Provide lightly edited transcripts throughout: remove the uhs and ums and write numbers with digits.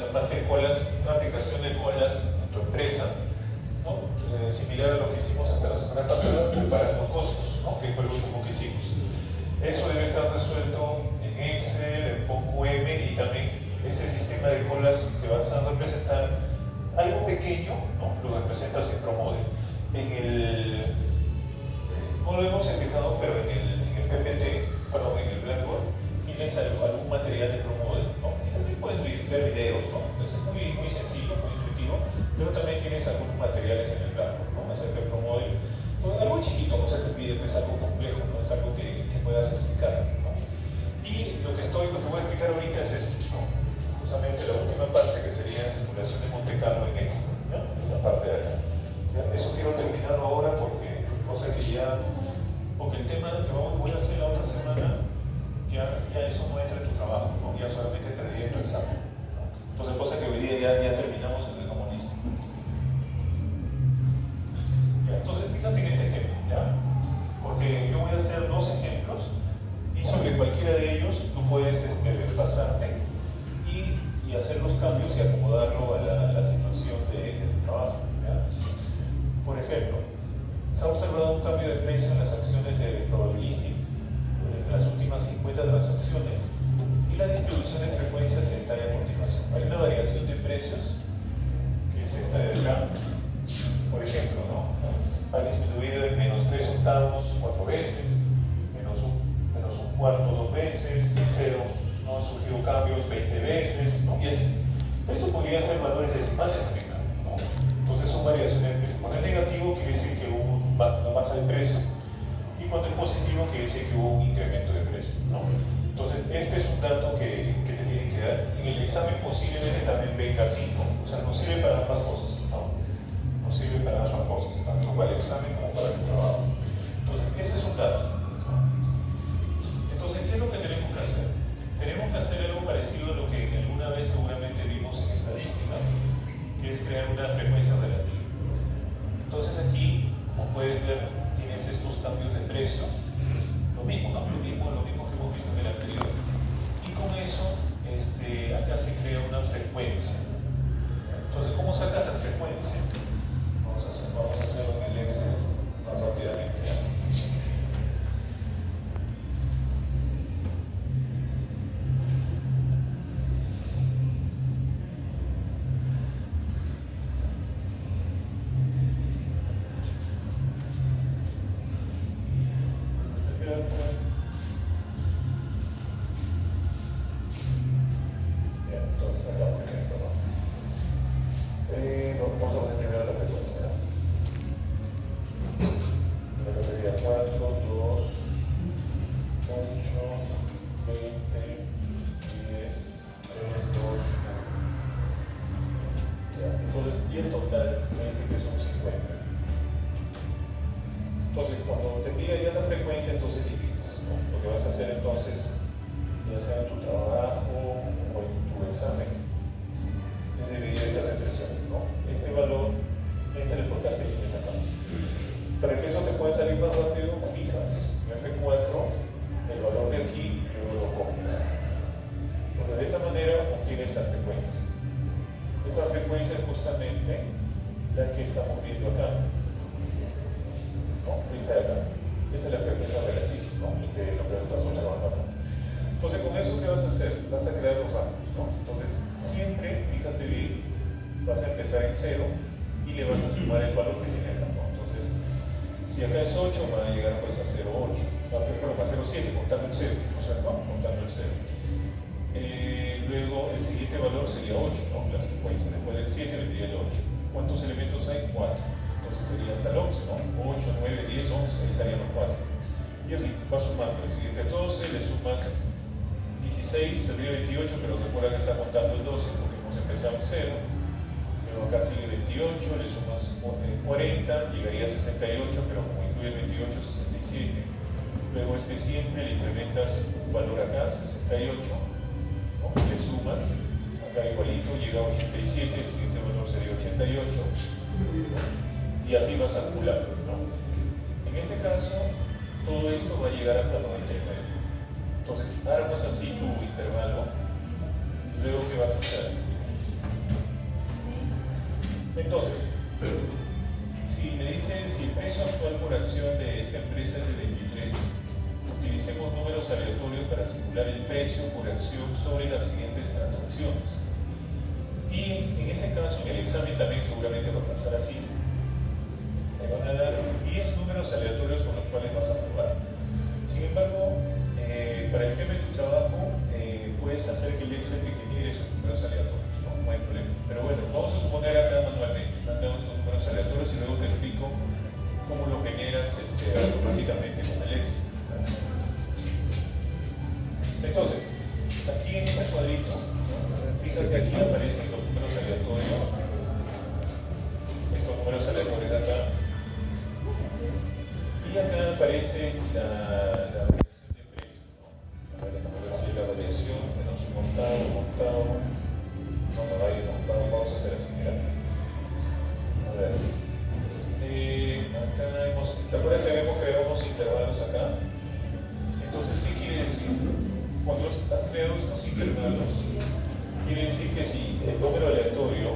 la parte de colas, una aplicación de colas en tu empresa, ¿no? Similar a lo que hicimos hasta la semana pasada, preparando costos, ¿no? Que fue lo último que hicimos. Eso debe estar resuelto en Excel, en POM y también ese sistema de colas que vas a representar algo pequeño, ¿no? Lo representas en ProModel. No lo hemos explicado, pero en el PPT, perdón, en el Blackboard, tienes algún material de ProModel, ¿no? Y también puedes ver videos, ¿no? Es muy sencillo, muy intuitivo, pero también tienes algunos materiales en el Blackboard, ¿no? Acerca de ProModel. Algo chiquito, no se te pide, pues algo complejo, no es algo que puedas explicar, ¿no? Y lo que voy a explicar ahorita es esto, ¿no? Justamente la última parte que sería simulación de Monte Carlo en Excel, ¿no? Esta parte de acá. ¿Ya? Eso quiero terminarlo ahora porque el tema que voy a hacer la otra semana, ya eso no entra en tu trabajo, ¿no? Ya solamente entraría en tu examen, ¿no? Entonces, cosa que hoy día ya terminamos en el comunismo. Entonces, fíjate en este ejemplo, ¿ya? Porque yo voy a hacer dos ejemplos y sobre cualquiera de ellos tú puedes basarte y hacer los cambios y acomodarlo a la situación de tu trabajo, ¿ya? Por ejemplo, se ha observado un cambio de precio en las acciones de Probabilistic entre las últimas 50 transacciones y la distribución de frecuencia se detalla a continuación. Hay una variación de precios, que es esta de acá, por ejemplo, ¿no? Ha disminuido en menos 3 octavos 4 veces, menos un cuarto 2 veces, 0, ¿no? Han surgido cambios 20 veces, ¿no? Y así. Esto podría ser valores decimales también, ¿no? Entonces son variaciones de precio. Cuando es negativo quiere decir que hubo una baja de precio, y cuando es positivo quiere decir que hubo un incremento de precio, ¿no? Entonces este es un dato que te tienen que dar. En el examen posiblemente también venga así, ¿no? O sea, nos sirve para ambas cosas, ¿no? Nos sirve para ambas cosas, tanto para el examen como para el trabajo. Entonces, ese es un dato, ¿no? Entonces, ¿qué es lo que tenemos que hacer? Tenemos que hacer algo parecido a lo que alguna vez seguramente vimos en estadística, que es crear una frecuencia relativa. Entonces aquí, como puedes ver, tienes estos cambios de precio, lo mismo, ¿no? Lo mismo que hemos visto en el anterior. Y con eso, acá se crea una frecuencia. Entonces, ¿cómo sacas la frecuencia? Vamos a hacerlo en el Excel más rápidamente. Entonces acá, por ejemplo, ¿no? Vamos a poner primero la frecuencia, ¿no? Acá sería 4, 2, 8, 20, 10, 3, 2, 1. Ya, entonces, y el total me dice que son 50. Entonces, cuando te pida ya la frecuencia, entonces divides, ¿no? Lo que vas a hacer entonces, ya sea en tu trabajo o en tu examen, es dividir estas expresiones, ¿no? Este valor entre el total que tienes acá. Para que eso te pueda salir más rápido, fijas en F4 el valor de aquí y luego lo copias. Entonces, de esa manera obtienes la frecuencia. Esa frecuencia es justamente la que estamos viendo acá, ¿no? Esta de acá. Esa es la frecuencia relativa, ¿no? Lo que estás observando acá. Entonces, con eso, ¿qué vas a hacer? Vas a crear los ángulos, ¿no? Entonces, siempre, fíjate bien, vas a empezar en 0 y le vas a sumar el valor que tiene acá, ¿no? Entonces, si acá es 8, van a llegar pues a 0,8, perdón, a 0,7, contando el 0, o sea, no, contando el 0. Luego, el siguiente valor sería 8, ¿no? La secuencia, después del 7 vendría el 8. ¿Cuántos elementos hay? 4. Entonces sería hasta el 11, ¿no? 8, 9, 10, 11, ahí estarían los 4. Y así, vas sumando. El siguiente 12, le sumas 16, saldría 28, pero recuerda que está contando el 12 porque hemos empezado en 0. Luego acá sigue 28, le sumas 40, llegaría a 68, pero como incluye 28, 67. Luego siempre le incrementas un valor acá, 68, ¿no? Le sumas, acá igualito, llega a 87, el siguiente valor sería 88, ¿no? Y así vas acumulando, ¿no? En este caso, todo esto va a llegar hasta 99. Entonces, armas así tu intervalo, y luego ¿qué vas a hacer? precio actual por acción de esta empresa es de 23. Utilicemos números aleatorios para simular el precio por acción sobre las siguientes transacciones. Y en ese caso, en el examen también seguramente va a pasar así. Te van a dar 10 números aleatorios con los cuales vas a probar. Sin embargo, para el tema de tu trabajo, puedes hacer que el Excel te genere esos números aleatorios, no hay problema. Pero bueno, vamos a suponer acá manualmente, mandamos estos números aleatorios y luego te explico cómo lo generas automáticamente con el Excel. Entonces, aquí en este cuadrito, fíjate, aquí aparecen los números aleatorios, estos números aleatorios de acá, y acá aparece la variación de precio, ¿no? A ver, déjame ver si la variación menos montado, vamos a hacer así, mira. A ver, acá ¿te acuerdas que habíamos creado unos intervalos acá? Entonces, ¿qué quiere decir? Cuando has creado estos intervalos, quiere decir que si el número aleatorio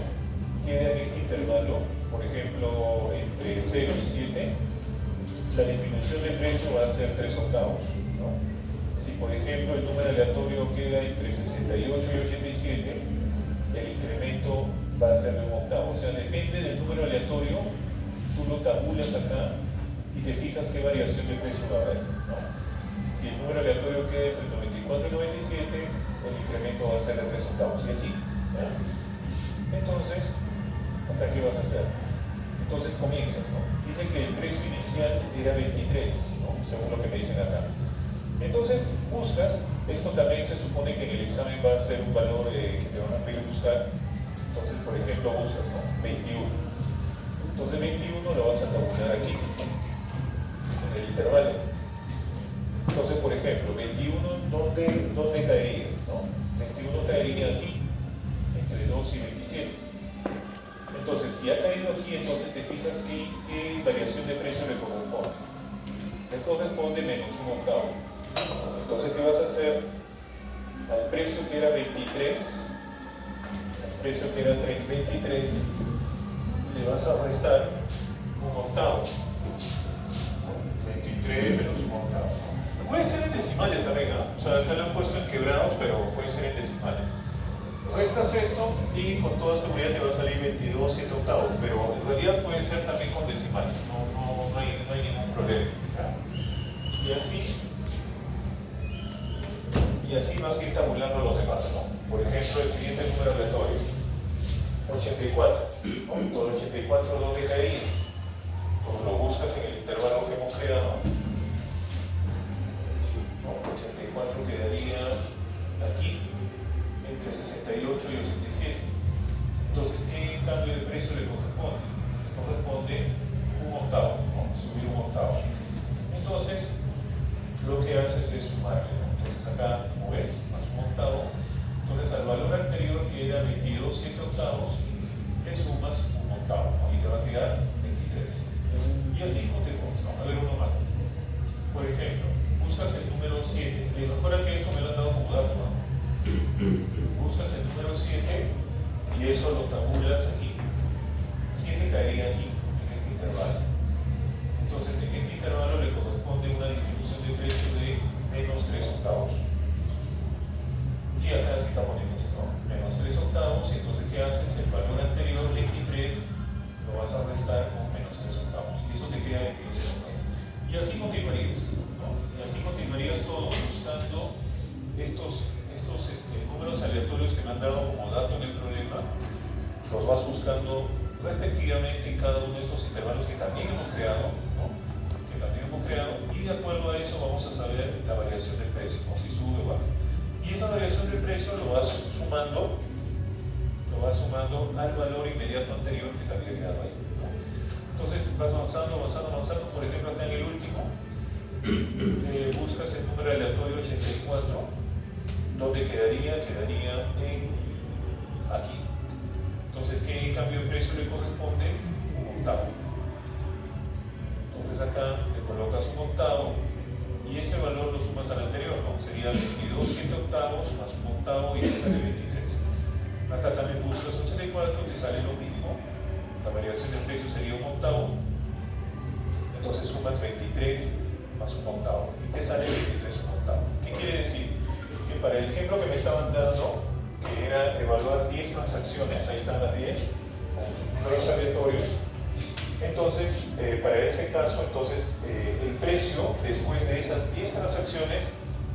queda en este intervalo, por ejemplo, entre 0 y 7, la disminución de precio va a ser 3 octavos, ¿no? Si, por ejemplo, el número aleatorio queda entre 68 y 87, el incremento va a ser de 1 octavo. O sea, depende del número aleatorio, tú lo tabulas acá y te fijas qué variación de precio va a haber, ¿no? Si el número aleatorio queda entre 94 y 97, el incremento va a ser de 3 octavos, y así, ¿ya? Entonces, acá ¿qué vas a hacer? Entonces comienzas, ¿no? Dice que el precio inicial era 23, ¿no? Según lo que me dicen acá. Entonces buscas, esto también se supone que en el examen va a ser un valor que te van a pedir buscar. Entonces, por ejemplo, buscas, ¿no? 21. Entonces 21 lo vas a tabular aquí, en el intervalo. Entonces, por ejemplo, 21, ¿dónde caería? ¿No? 21 caería aquí, entre 2 y 27. Entonces, si ha caído aquí, entonces te fijas qué variación de precio le corresponde. Le corresponde menos 1 octavo. Entonces, ¿qué vas a hacer? Al precio que era 23, al precio que era 23, le vas a restar 1 octavo. 23 menos 1 octavo. Puede ser en decimales también, ¿no? O sea, acá lo han puesto en quebrados, pero puede ser en decimales. Restas esto y con toda seguridad te va a salir 22 7 octavos, pero en realidad puede ser también con decimales, no hay ningún problema, ¿ya? Y así vas a ir tabulando los demás, ¿no? Por ejemplo, el siguiente número aleatorio, 84, ¿no? Todo el 84, ¿dónde caería? Entonces lo buscas en el intervalo que hemos creado, ¿no? 84 quedaría aquí, entre 68 y 87. Entonces, ¿qué cambio de precio le corresponde? Le corresponde 1 octavo, ¿no? Subir 1 octavo. Entonces, lo que haces es sumarle, ¿no? Entonces, acá, como ves, más 1 octavo. Entonces, al valor anterior, que era 22 7 octavos, le sumas 1 octavo, ¿no? Y te va a quedar 23. Y así continuamos, ¿no? A ver, uno más. Por ejemplo, buscas el número 7. Les recuerda que esto me lo han dado como dato, ¿no? Buscas el número 7 y eso lo tabulas aquí. 7 caería aquí, en este intervalo. Entonces, en este intervalo le corresponde una disminución de precio de menos 3 octavos. Y acá se está poniendo, ¿no? Menos 3 octavos, y entonces, ¿qué haces? El valor anterior, 23, lo vas a restar con menos 3 octavos. Y eso te queda 22 octavos. Y así continuarías, ¿no? Y así continuarías todo buscando estos números aleatorios que me han dado como dato en el problema, los vas buscando respectivamente en cada uno de estos intervalos que también hemos creado, ¿no? Y de acuerdo a eso vamos a saber la variación del precio, ¿no? Si sube o baja. Y esa variación del precio lo vas sumando al valor inmediato anterior que te había quedado ahí, ¿no? Entonces vas avanzando, por ejemplo acá en el último, buscas el número aleatorio 84, ¿dónde quedaría? Quedaría en aquí. Entonces, ¿qué cambio de precio le corresponde? 1 octavo. Entonces acá le colocas 1 octavo y ese valor lo sumas al anterior, ¿no? Sería 22 7 octavos más 1 octavo y te sale 23. Acá también buscas 84, te sale lo mismo. La variación del precio sería 1 octavo. entonces sumas 23 más un octavo y te sale 23 un octavo. ¿Qué quiere decir? Que para el ejemplo que me estaban dando, que era evaluar 10 transacciones, ahí están las 10, con sus números aleatorios, entonces, para ese caso, entonces, el precio después de esas 10 transacciones,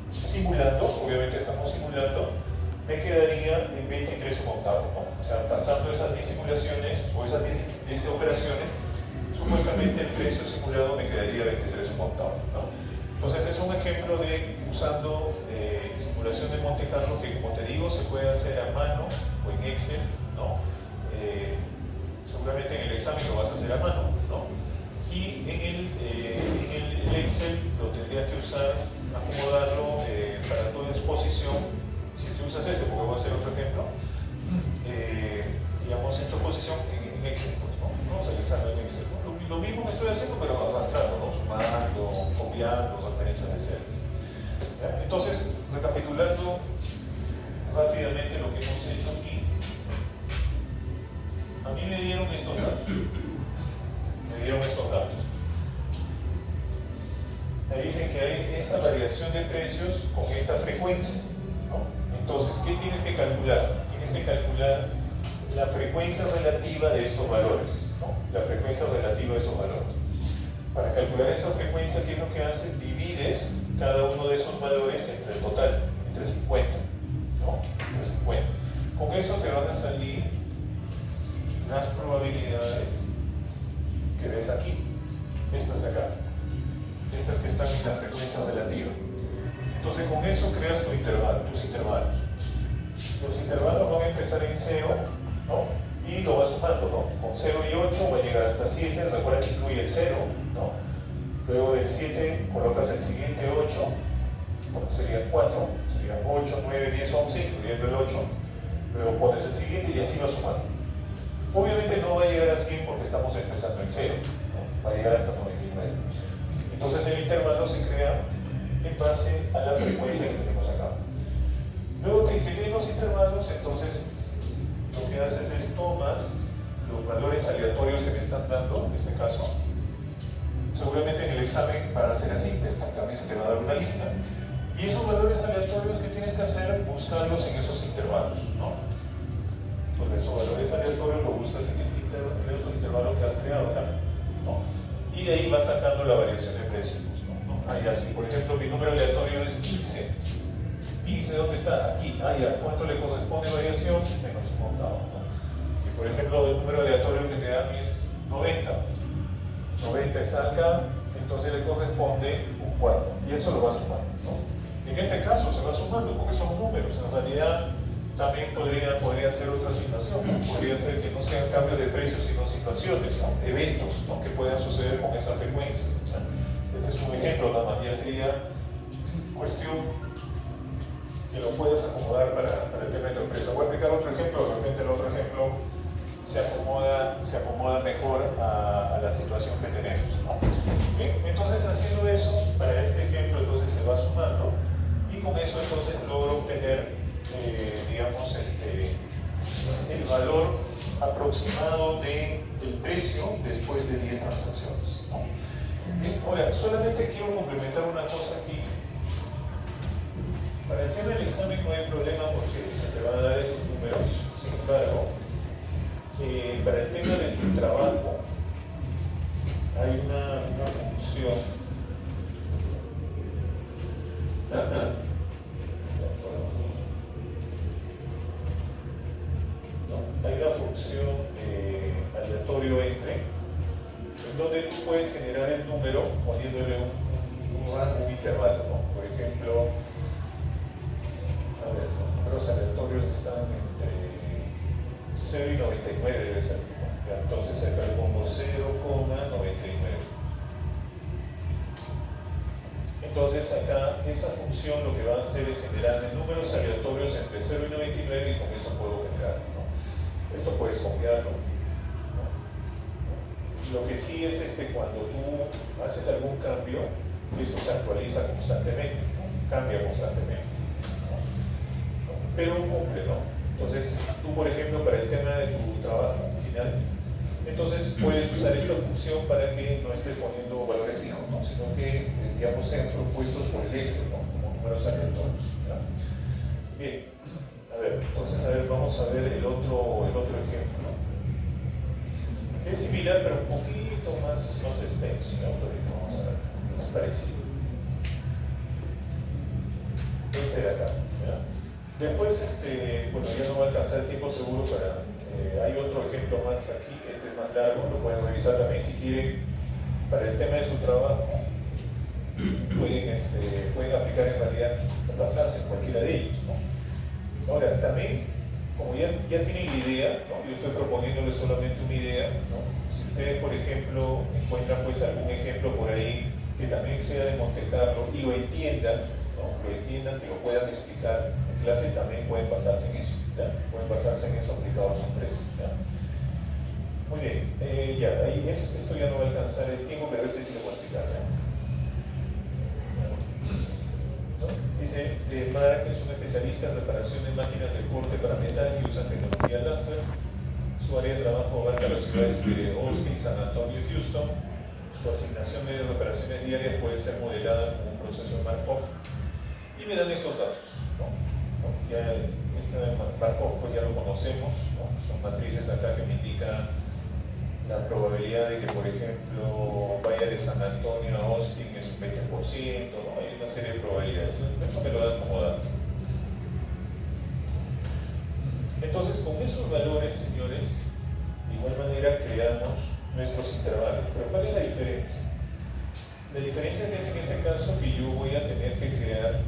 simulando, obviamente estamos simulando, me quedaría en 23 un octavo, ¿no? O sea, pasando esas 10 simulaciones o esas 10 operaciones, supuestamente el precio simulado me quedaría 23 un octavo, ¿no? Entonces es un ejemplo de usando simulación de Monte Carlo que, como te digo, se puede hacer a mano o en Excel, ¿no? Seguramente en el examen lo vas a hacer a mano, ¿no? Y en el Excel lo tendrías que usar, acomodarlo para tu disposición. Si tú usas este, porque voy a hacer otro ejemplo, digamos en tu posición en Excel, pues, ¿no? Vamos a realizarlo en Excel, ¿no? Lo mismo que estoy haciendo, pero arrastrando, ¿no? Sumando, copiando, referencias de celdas. ¿Ya? Entonces, recapitulando rápidamente lo que hemos hecho aquí, a mí me dieron estos datos. Me dicen que hay esta variación de precios con esta frecuencia, ¿no? Entonces, ¿qué tienes que calcular? Tienes que calcular la frecuencia relativa de estos valores, ¿no? La frecuencia relativa de esos valores. Para calcular esa frecuencia, ¿qué es lo que haces? Divides cada uno de esos valores entre el total, entre 50, ¿no? Entre 50. Con eso te van a salir las probabilidades que ves aquí, estas de acá, estas que están en la frecuencia relativa. Entonces con eso creas tus intervalos. Los intervalos van a empezar en 0, ¿no? Y lo vas sumando, ¿no? Con 0 y 8 va a llegar hasta 7, recuerda que incluye el 0, ¿no? Luego del 7 colocas el siguiente 8, bueno, serían 4, serían 8, 9, 10, 11, incluyendo el 8. Luego pones el siguiente y así vas sumando. Obviamente no va a llegar a 100 porque estamos empezando en 0, ¿no? Va a llegar hasta 99. Entonces el intervalo se crea en base a la frecuencia que tenemos acá. Luego que tienen los intervalos, entonces lo que haces es tomas los valores aleatorios que me están dando, en este caso. Seguramente en el examen van a ser así, también se te va a dar una lista. Y esos valores aleatorios que tienes que hacer, buscarlos en esos intervalos, ¿no? Entonces esos valores aleatorios los buscas en estos intervalos que has creado acá, ¿no? Y de ahí vas sacando la variación de precios, ¿no? Ahí así, por ejemplo, mi número aleatorio es 15. 15, ¿dónde está? Aquí. Ah, ya. ¿Cuánto le corresponde variación? Menos un octavo, ¿no? Si, por ejemplo, el número aleatorio que te dan es 90. 90 está acá, entonces le corresponde un cuarto. Y eso lo vas sumando, ¿no? En este caso se va sumando porque son números. En realidad también podría ser otra situación, ¿no? Podría ser que no sean cambios de precios, sino situaciones, ¿no? Eventos, ¿no? Que puedan suceder con esa frecuencia, ¿no? Este es un ejemplo, nada más. Ya sería cuestión que lo puedes acomodar para el tema de tu empresa. Voy a aplicar otro ejemplo, de repente el otro ejemplo se acomoda mejor a la situación que tenemos, ¿no? Bien, entonces haciendo eso, para este ejemplo entonces se va sumando y con eso entonces logro obtener, digamos, el valor aproximado del precio después de 10 transacciones, ¿no? Bien, ahora, solamente quiero complementar una cosa aquí. Para el tema del examen no hay problema porque se te van a dar esos números. Sin embargo, para el tema del trabajo hay una función hay una función aleatorio entre, en donde tú puedes generar el número poniéndole un intervalo, ¿no? Por ejemplo, a ver, los números aleatorios están entre 0 y 99 debe ser, ¿no? Ya, entonces acá le pongo 0,99. Entonces acá esa función lo que va a hacer es generar números aleatorios entre 0 y 99 y con eso puedo generar, ¿no? Esto puedes copiarlo, ¿no? Lo que sí es cuando tú haces algún cambio, esto se actualiza constantemente, ¿no? Cambia constantemente, ¿no? Pero cumple, ¿no? Entonces tú, por ejemplo, para el tema de tu trabajo final, Entonces puedes usar esta función para que no estés poniendo valores fijos, ¿no? Sino que, digamos, sean propuestos por el Excel, ¿no? Como números aleatorios, ¿ya? Bien, a ver, entonces, vamos a ver el otro ejemplo, ¿no? Que es similar, pero un poquito más extenso, ¿no? Vamos a ver, es parecido. Este de acá, ¿ya? Después, bueno, ya no va a alcanzar el tiempo seguro para... hay otro ejemplo más aquí, este es más largo, lo pueden revisar también si quieren. Para el tema de su trabajo, pueden aplicar en realidad, basarse en cualquiera de ellos, ¿no? Ahora, también, como ya tienen la idea, ¿no? Yo estoy proponiéndoles solamente una idea, ¿no? Si ustedes, por ejemplo, encuentran pues algún ejemplo por ahí que también sea de Monte Carlo y lo entiendan, ¿no? Lo entiendan, que lo puedan explicar en clase, también pueden basarse en eso, ¿ya? Pueden basarse en eso aplicado a su empresa, ¿ya? Muy bien, ya, ahí esto ya no va a alcanzar el tiempo, pero este sí lo voy a explicar, ¿ya? ¿No? Dice, Mark es un especialista en reparación de máquinas de corte para metal que usan tecnología láser. Su área de trabajo abarca las ciudades de Austin, San Antonio y Houston. Su asignación de reparaciones diarias puede ser modelada como un proceso de Markov. Y me dan estos datos, ¿no? Ya este Markov pues ya lo conocemos, ¿no? Son matrices acá que me indican la probabilidad de que, por ejemplo, vaya de San Antonio a Austin es un 20%, ¿no? Hay una serie de probabilidades. Esto me lo dan como dato. Entonces, con esos valores, señores, de igual manera creamos nuestros intervalos. Pero ¿cuál es la diferencia? La diferencia es en este caso que yo voy a tener que crear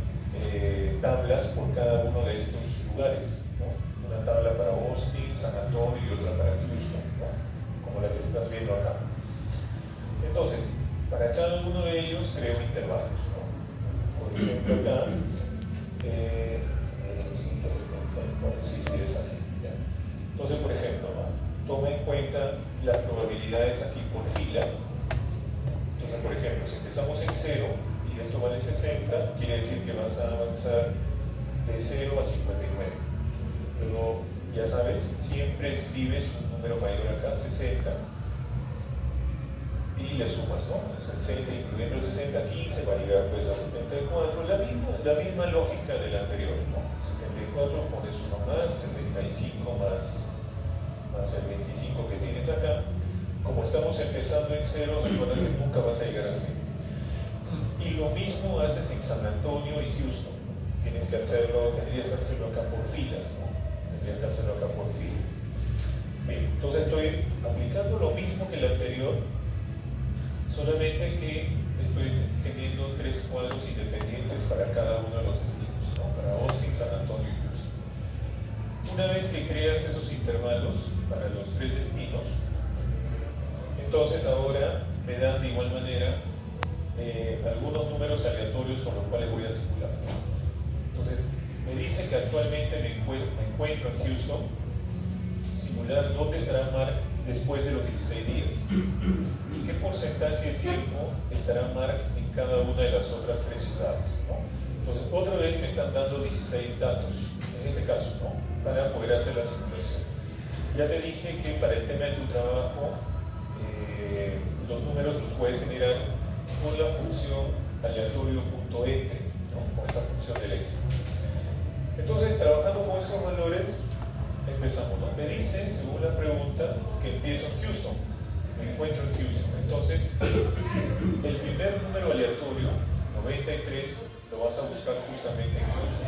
tablas por cada uno de estos lugares, ¿no? Una tabla para Austin, San Antonio y otra para Houston, ¿no? Como la que estás viendo acá. Entonces, para cada uno de ellos creo intervalos, ¿no? Por ejemplo, acá, 674, sí, es así, ¿ya? Entonces, por ejemplo, ¿no? Toma en cuenta las probabilidades aquí por fila. Entonces, por ejemplo, si empezamos en 0 y esto vale 60, quiere decir que vas a avanzar de 0 a 59. Luego, ya sabes, siempre escribes un número mayor acá, 60, y le sumas, ¿no? 60, incluyendo 60, 15, va a llegar pues a 74, la misma lógica de la anterior, ¿no? 74 pones uno más, 75 más el 25 que tienes acá. Como estamos empezando en 0, recuerda que nunca vas a llegar a 0. Y lo mismo haces en San Antonio y Houston. Tendrías que hacerlo acá por filas, ¿no? Tendrías que hacerlo acá por filas. Bien, entonces estoy aplicando lo mismo que el anterior, solamente que estoy teniendo 3 cuadros independientes para cada uno de los destinos, ¿no? Para Austin, San Antonio y Houston. Una vez que creas esos intervalos para los 3 destinos, entonces ahora me dan de igual manera algunos números aleatorios con los cuales voy a simular. Entonces, me dice que actualmente me encuentro en Houston. Simular dónde estará Mark después de los 16 días y qué porcentaje de tiempo estará Mark en cada una de las otras 3 ciudades, ¿no? Entonces, otra vez me están dando 16 datos, en este caso, ¿no? Para poder hacer la simulación. Ya te dije que para el tema de tu trabajo, los números los puedes generar con la función aleatorio.ent, ¿no? Con esa función del Excel. Entonces, trabajando con estos valores, empezamos, ¿no? Me dice, según la pregunta, que empiezo en Houston. Me encuentro en Houston. Entonces, el primer número aleatorio, 93, lo vas a buscar justamente en Houston.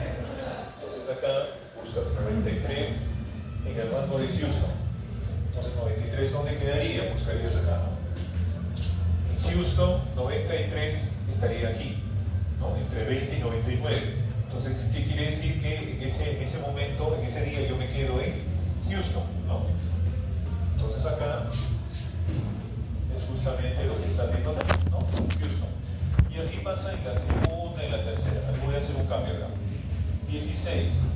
Entonces acá buscas 93 en el rango de Houston. Entonces 93, ¿dónde quedaría? Buscarías acá, ¿no? En Houston, 93 estaría aquí, ¿no? Entre 20 y 99. Entonces, ¿qué quiere decir? Que en ese momento, en ese día, yo me quedo en Houston, ¿no? Entonces acá es justamente lo que está viendo acá, ¿no? Houston. Y así pasa en la segunda y la tercera. Aquí voy a hacer un cambio acá. 16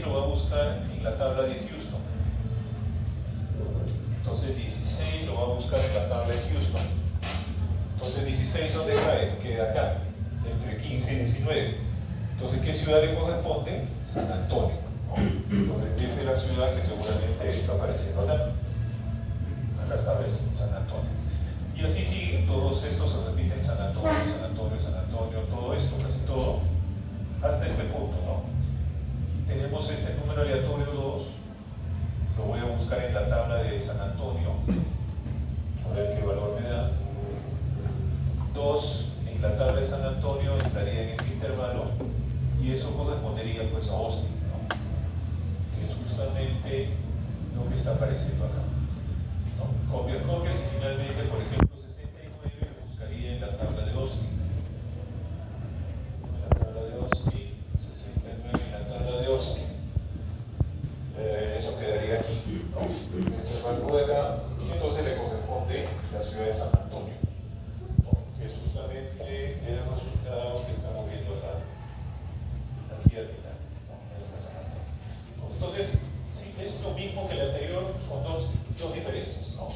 lo va a buscar en la tabla de Houston. Entonces 16 lo va a buscar en la tabla de Houston. Entonces 16, ¿dónde cae? Queda acá, entre 15 y 19. Entonces, ¿qué ciudad le corresponde? San Antonio, ¿no? Entonces, esa es la ciudad que seguramente está apareciendo acá. acá esta vez San Antonio. Y así sigue, todos estos se repiten: San Antonio, San Antonio, San Antonio, todo esto, casi todo, hasta este punto, ¿no? Tenemos este número aleatorio 2, lo voy a buscar en la tabla de San Antonio, a ver qué valor me da. 2 en la tabla de San Antonio estaría en este intervalo, y eso correspondería pues a Austin, ¿no? Que es justamente lo que está apareciendo acá, ¿no? Copias, copias, y finalmente, por ejemplo, 69 lo buscaría en la tabla de Austin. En la tabla de Austin, 69 en la tabla de Austin. Eso quedaría aquí, ¿no? Este rango de acá, y entonces le corresponde la ciudad de San Antonio, ¿no? Que es justamente el resultado que estamos viendo acá, aquí al final, ¿no? Esta San Antonio. Entonces, sí, es lo mismo que el anterior, con dos diferencias, ¿no?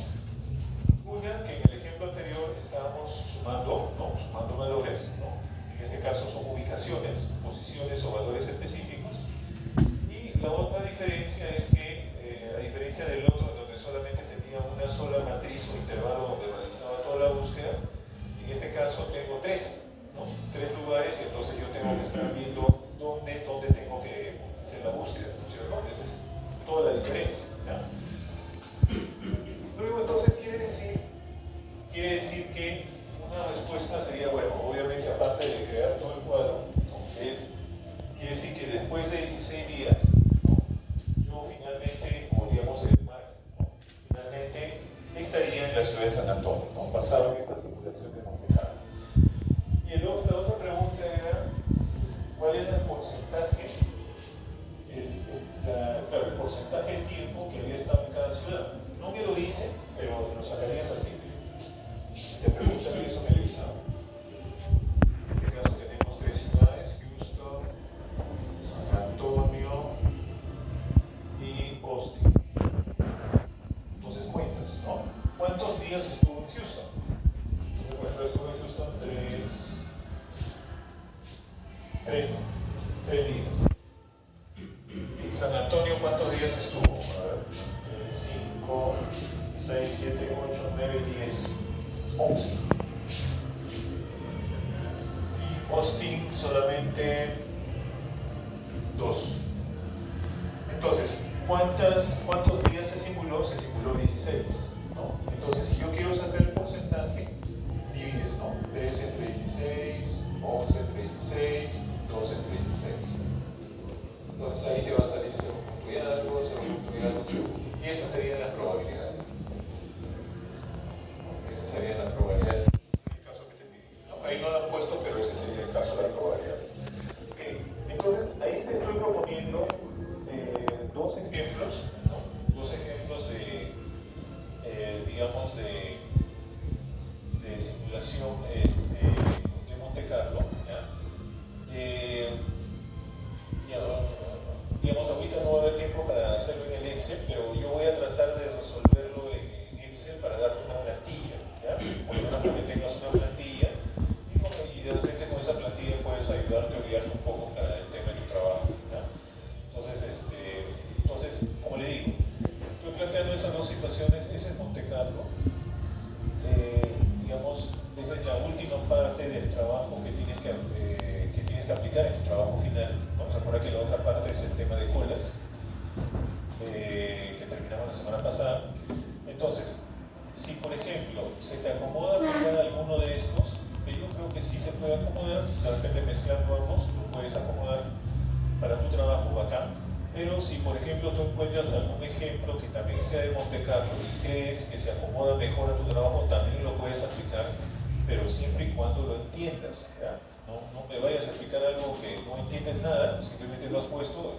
Una, que en el ejemplo anterior estábamos sumando, ¿no? Sumando valores, ¿no? En este caso son ubicaciones, posiciones o valores específicos. Y la otra diferencia es que, a diferencia del otro, donde solamente tenía una sola matriz o intervalo donde realizaba toda la búsqueda, en este caso tengo tres, ¿no? Tres lugares, y entonces yo tengo que estar viendo dónde tengo que hacer la búsqueda, ¿no es cierto? Esa es toda la diferencia, ¿ya? Luego, entonces, quiere decir que una respuesta sería, bueno, obviamente, aparte de crear todo el cuadro, ¿no? Quiere decir que después de 16 días, ¿no? Yo finalmente, o digamos el Mark, ¿no? Finalmente estaría en la ciudad de San Antonio, ¿no? Basado en esta simulación de Monte Carlo. Y la otra pregunta era, ¿cuál era el porcentaje, claro, el porcentaje de tiempo que había estado en cada ciudad? No me lo dice, pero lo sacarías así. Te preguntaría eso, Melissa. En este caso tenemos tres ciudades: Houston, San Antonio y Austin. Entonces cuentas, ¿no? ¿Cuántos días estuvo en Houston? Entonces, por ejemplo, estuvo en Houston tres días. ¿En San Antonio cuántos días estuvo? A ver, 5, 6, 7, 8, 9, 10, 11. Y Austin solamente 2. Entonces, ¿cuántos días se simuló? Se simuló 16, ¿no? Entonces, si yo quiero sacar el porcentaje, divides, ¿no? 3 entre 16, 11 entre 16, 12 entre 16. Entonces ahí te va a salir 0.y algo, 0.y algo, 0. Y esas serían las probabilidades. Esas serían las probabilidades. En el caso que te pide, ¿no? Ahí no lo han puesto, pero ese sería el caso de la probabilidad. Okay. Entonces, ahí te estoy proponiendo dos ejemplos, ¿no? Dos ejemplos de, digamos, de simulación de Monte Carlo, ¿ya? Digamos, ahorita no va a haber tiempo para hacerlo en el Excel, pero yo voy a tratar de resolverlo en Excel para darte una plantilla, ¿ya? Por lo menos para que tengas una plantilla, y de repente con esa plantilla puedes ayudarte a guiarte un poco para el tema de tu trabajo, ¿ya? Entonces, como le digo, estoy planteando esas dos situaciones. Ese es Monte Carlo. Digamos, esa es la última parte del trabajo que tienes que aplicar en tu trabajo final, ¿no? Recuerda que la otra parte es el tema de colas, que terminamos la semana pasada. Entonces, si por ejemplo se te acomoda pegar alguno de estos, que yo creo que sí se puede acomodar, de repente mezclando ambos, lo puedes acomodar para tu trabajo bacán. Pero si por ejemplo tú encuentras algún ejemplo que también sea de Monte Carlo y crees que se acomoda mejor a tu trabajo, también lo puedes aplicar, pero siempre y cuando lo entiendas, ¿ya? No me vayas a explicar algo que no entiendes nada, simplemente lo has puesto,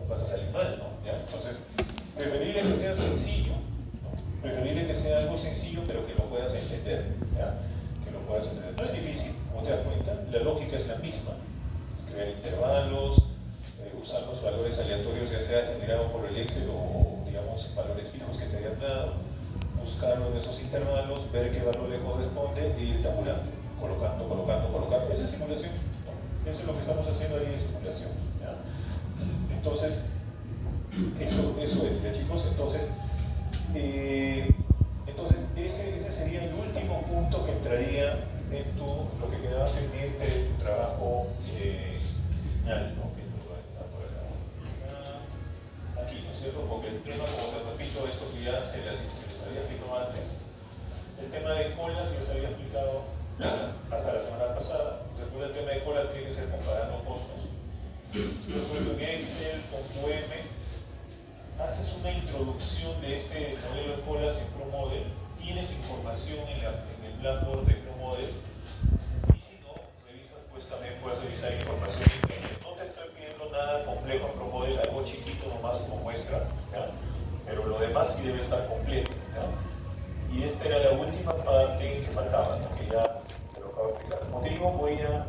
vas a salir mal, ¿no? ¿Ya? Entonces, preferible que sea sencillo, ¿no? Preferible que sea algo sencillo, pero que lo puedas entender, ¿ya? Que lo puedas entender. No es difícil, como te das cuenta, la lógica es la misma: es crear intervalos, usar los valores aleatorios, ya sea generados por el Excel o, digamos, valores fijos que te hayan dado, buscarlo en esos intervalos, ver qué valor le corresponde e ir tabulando, colocando. Esa es simulación, ¿no? Eso es lo que estamos haciendo ahí, de simulación, ¿ya? Entonces, eso es, ¿ya, chicos? Entonces, Entonces, ese sería el último punto que entraría en lo que quedaba pendiente de tu trabajo final, ¿no? Que está por acá. Aquí, ¿no es cierto? Porque el tema, como te repito, esto que ya se les había explicado antes, el tema de colas ya se había explicado hasta la semana pasada. Recuerda, el tema de colas tiene que ser comparando costos. Resuelto en Excel, con QM, haces una introducción de este modelo de colas en ProModel, tienes información en el Blackboard de ProModel, y si no, revisas, pues también puedes revisar información interna. No te estoy pidiendo nada complejo en ProModel, algo chiquito nomás como muestra, ¿ya? Pero lo demás sí debe estar completo, ¿ya? Y esta era la última parte que faltaba, ¿no? Que ya te lo acabo de explicar. Como te digo, voy a